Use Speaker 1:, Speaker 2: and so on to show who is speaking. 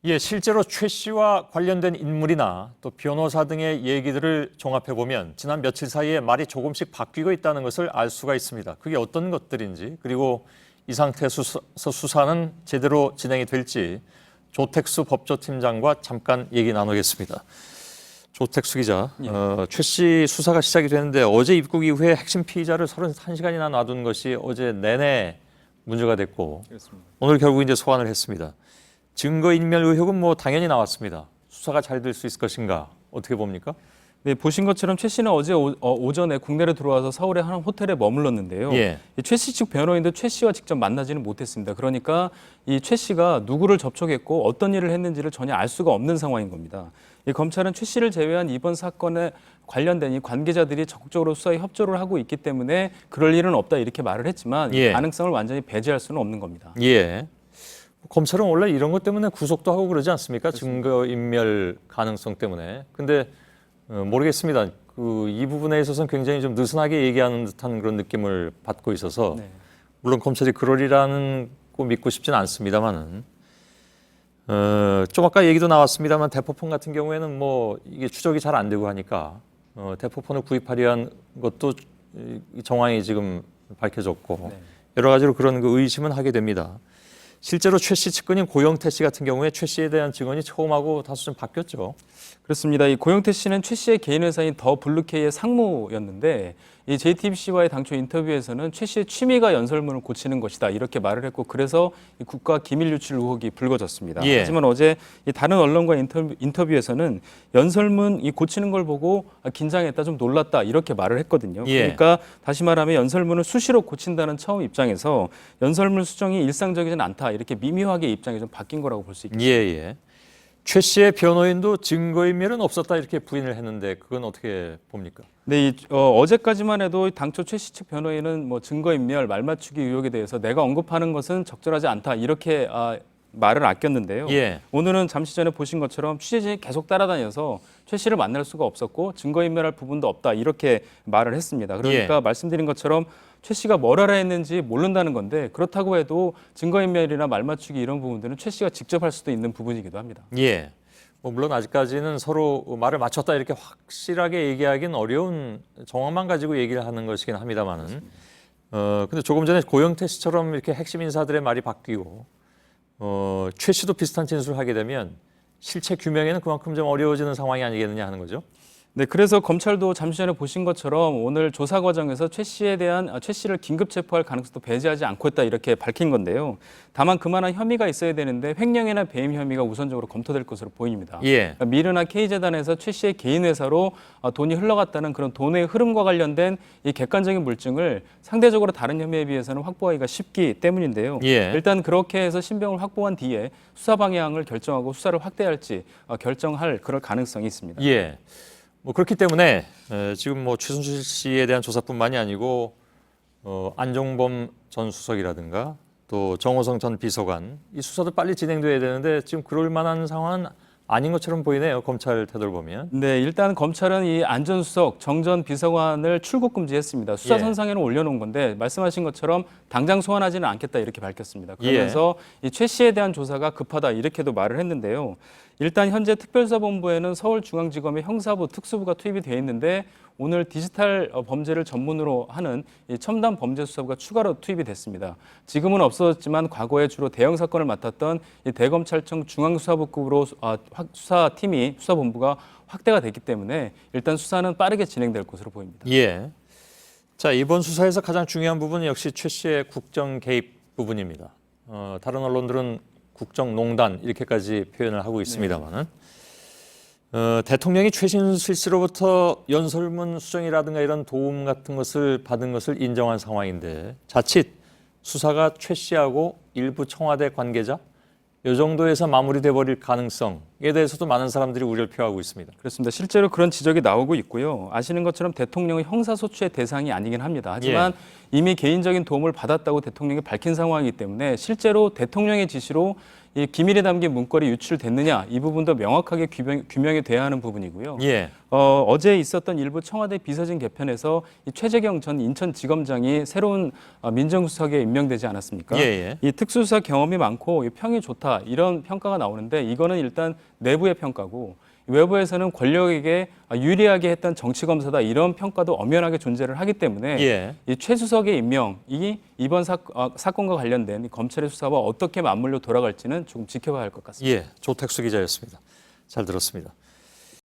Speaker 1: 예, 실제로 최 씨와 관련된 인물이나 또 변호사 등의 얘기들을 종합해보면 지난 며칠 사이에 말이 조금씩 바뀌고 있다는 것을 알 수가 있습니다. 그게 어떤 것들인지, 그리고 이 상태에서 수사는 제대로 진행이 될지 조택수 법조팀장과 잠깐 얘기 나누겠습니다. 조택수 기자, 최 씨 수사가 시작이 되는데 어제 입국 이후에 핵심 피의자를 31시간이나 놔둔 것이 어제 내내 문제가 됐고
Speaker 2: 그렇습니다.
Speaker 1: 오늘 결국 이제 소환을 했습니다. 증거인멸 의혹은 뭐 당연히 나왔습니다. 수사가 잘 될 수 있을 것인가 어떻게 봅니까?
Speaker 2: 네, 보신 것처럼 최 씨는 어제 오전에 국내로 들어와서 서울의 한 호텔에 머물렀는데요.
Speaker 1: 예.
Speaker 2: 최 씨 측 변호인도 최 씨와 직접 만나지는 못했습니다. 그러니까 이 최 씨가 누구를 접촉했고 어떤 일을 했는지를 전혀 알 수가 없는 상황인 겁니다. 이 검찰은 최 씨를 제외한 이번 사건에 관련된 이 관계자들이 적극적으로 수사에 협조를 하고 있기 때문에 그럴 일은 없다 이렇게 말을 했지만
Speaker 1: 예.
Speaker 2: 이 가능성을 완전히 배제할 수는 없는 겁니다.
Speaker 1: 예. 검찰은 원래 이런 것 때문에 구속도 하고 그러지 않습니까? 증거인멸 가능성 때문에. 근데 모르겠습니다. 이 부분에 있어서는 굉장히 좀 느슨하게 얘기하는 듯한 그런 느낌을 받고 있어서
Speaker 2: 네.
Speaker 1: 물론 검찰이 그러리라는 거 믿고 싶지는 않습니다만은 좀 아까 얘기도 나왔습니다만 대포폰 같은 경우에는 뭐 이게 추적이 잘 안 되고 하니까 대포폰을 구입하려 한 것도 이 정황이 지금 밝혀졌고
Speaker 2: 네.
Speaker 1: 여러 가지로 그런 그 의심은 하게 됩니다. 실제로 최 씨 측근인 고영태 씨 같은 경우에 최 씨에 대한 증언이 처음하고 다소 좀 바뀌었죠.
Speaker 2: 그렇습니다. 이 고영태 씨는 최 씨의 개인 회사인 더 블루케이의 상무였는데 이 JTBC와의 당초 인터뷰에서는 최 씨의 취미가 연설문을 고치는 것이다 이렇게 말을 했고 그래서 이 국가 기밀 유출 의혹이 불거졌습니다.
Speaker 1: 예.
Speaker 2: 하지만 어제 이 다른 언론과 인터뷰에서는 연설문 이 고치는 걸 보고 긴장했다 좀 놀랐다 이렇게 말을 했거든요.
Speaker 1: 예.
Speaker 2: 그러니까 다시 말하면 연설문을 수시로 고친다는 처음 입장에서 연설문 수정이 일상적이진 않다 이렇게 미묘하게 입장이 좀 바뀐 거라고 볼 수 있겠습니다.
Speaker 1: 예. 최 씨의 변호인도 증거인멸은 없었다 이렇게 부인을 했는데 그건 어떻게 봅니까?
Speaker 2: 네, 어제까지만 해도 당초 최 씨 측 변호인은 뭐 증거인멸, 말맞추기 의혹에 대해서 내가 언급하는 것은 적절하지 않다 이렇게 말을 아꼈는데요.
Speaker 1: 예.
Speaker 2: 오늘은 잠시 전에 보신 것처럼 취재진이 계속 따라다녀서 최 씨를 만날 수가 없었고 증거인멸할 부분도 없다 이렇게 말을 했습니다. 그러니까 말씀드린 것처럼 최 씨가 뭘 알아 했는지 모른다는 건데 그렇다고 해도 증거인멸이나 말맞추기 이런 부분들은 최 씨가 직접 할 수도 있는 부분이기도 합니다.
Speaker 1: 예. 뭐 물론 아직까지는 서로 말을 맞췄다 이렇게 확실하게 얘기하기는 어려운 정황만 가지고 얘기를 하는 것이긴 합니다만은. 근데 조금 전에 고영태 씨처럼 이렇게 핵심 인사들의 말이 바뀌고 최 씨도 비슷한 진술을 하게 되면 실체 규명에는 그만큼 좀 어려워지는 상황이 아니겠느냐 하는 거죠.
Speaker 2: 네, 그래서 검찰도 잠시 전에 보신 것처럼 오늘 조사 과정에서 최 씨를 긴급 체포할 가능성도 배제하지 않고 있다 이렇게 밝힌 건데요. 다만 그만한 혐의가 있어야 되는데 횡령이나 배임 혐의가 우선적으로 검토될 것으로 보입니다.
Speaker 1: 예.
Speaker 2: 그러니까 미르나 K재단에서 최 씨의 개인 회사로 돈이 흘러갔다는 그런 돈의 흐름과 관련된 이 객관적인 물증을 상대적으로 다른 혐의에 비해서는 확보하기가 쉽기 때문인데요.
Speaker 1: 예.
Speaker 2: 일단 그렇게 해서 신병을 확보한 뒤에 수사 방향을 결정하고 수사를 확대할지 결정할 그럴 가능성이 있습니다.
Speaker 1: 예. 뭐 그렇기 때문에 지금 뭐 최순실 씨에 대한 조사뿐만이 아니고 안종범 전 수석이라든가 또 정호성 전 비서관 이 수사도 빨리 진행돼야 되는데 지금 그럴 만한 상황은 아닌 것처럼 보이네요. 검찰 태도를 보면.
Speaker 2: 네, 일단 검찰은 이 안 전 수석, 정 전 비서관을 출국 금지했습니다. 수사
Speaker 1: 예.
Speaker 2: 선상에는 올려놓은 건데 말씀하신 것처럼 당장 소환하지는 않겠다 이렇게 밝혔습니다. 그러면서 이 최 씨에 대한 조사가 급하다 이렇게도 말을 했는데요. 일단 현재 특별수사본부에는 서울중앙지검의 형사부, 특수부가 투입이 돼 있는데 오늘 디지털 범죄를 전문으로 하는 이 첨단 범죄수사부가 추가로 투입이 됐습니다. 지금은 없어졌지만 과거에 주로 대형 사건을 맡았던 이 대검찰청 중앙수사부급으로 수사팀이 수사본부가 확대가 됐기 때문에 일단 수사는 빠르게 진행될 것으로 보입니다.
Speaker 1: 예. 자, 이번 수사에서 가장 중요한 부분은 역시 최 씨의 국정 개입 부분입니다. 다른 언론들은 국정농단 이렇게까지 표현을 하고 있습니다만은 대통령이 최순실 씨로부터 연설문 수정이라든가 이런 도움 같은 것을 받은 것을 인정한 상황인데 자칫 수사가 최 씨하고 일부 청와대 관계자 이 정도에서 마무리돼 버릴 가능성 대해서도 많은 사람들이 우려를 표하고 있습니다.
Speaker 2: 그렇습니다. 실제로 그런 지적이 나오고 있고요. 아시는 것처럼 대통령은 형사소추의 대상이 아니긴 합니다. 하지만 이미 개인적인 도움을 받았다고 대통령이 밝힌 상황이기 때문에 실제로 대통령의 지시로 이 기밀에 담긴 문건이 유출됐느냐 이 부분도 명확하게 규명이 돼야 하는 부분이고요. 어제 있었던 일부 청와대 비서진 개편에서 이 최재경 전 인천지검장이 새로운 민정수석에 임명되지 않았습니까? 이 특수수사 경험이 많고 평이 좋다 이런 평가가 나오는데 이거는 일단 내부의 평가고 외부에서는 권력에게 유리하게 했던 정치검사다 이런 평가도 엄연하게 존재를 하기 때문에 이 최 수석의 임명이 이번 사건과 관련된 검찰의 수사와 어떻게 맞물려 돌아갈지는 조금 지켜봐야 할 것 같습니다.
Speaker 1: 조택수 기자였습니다. 잘 들었습니다.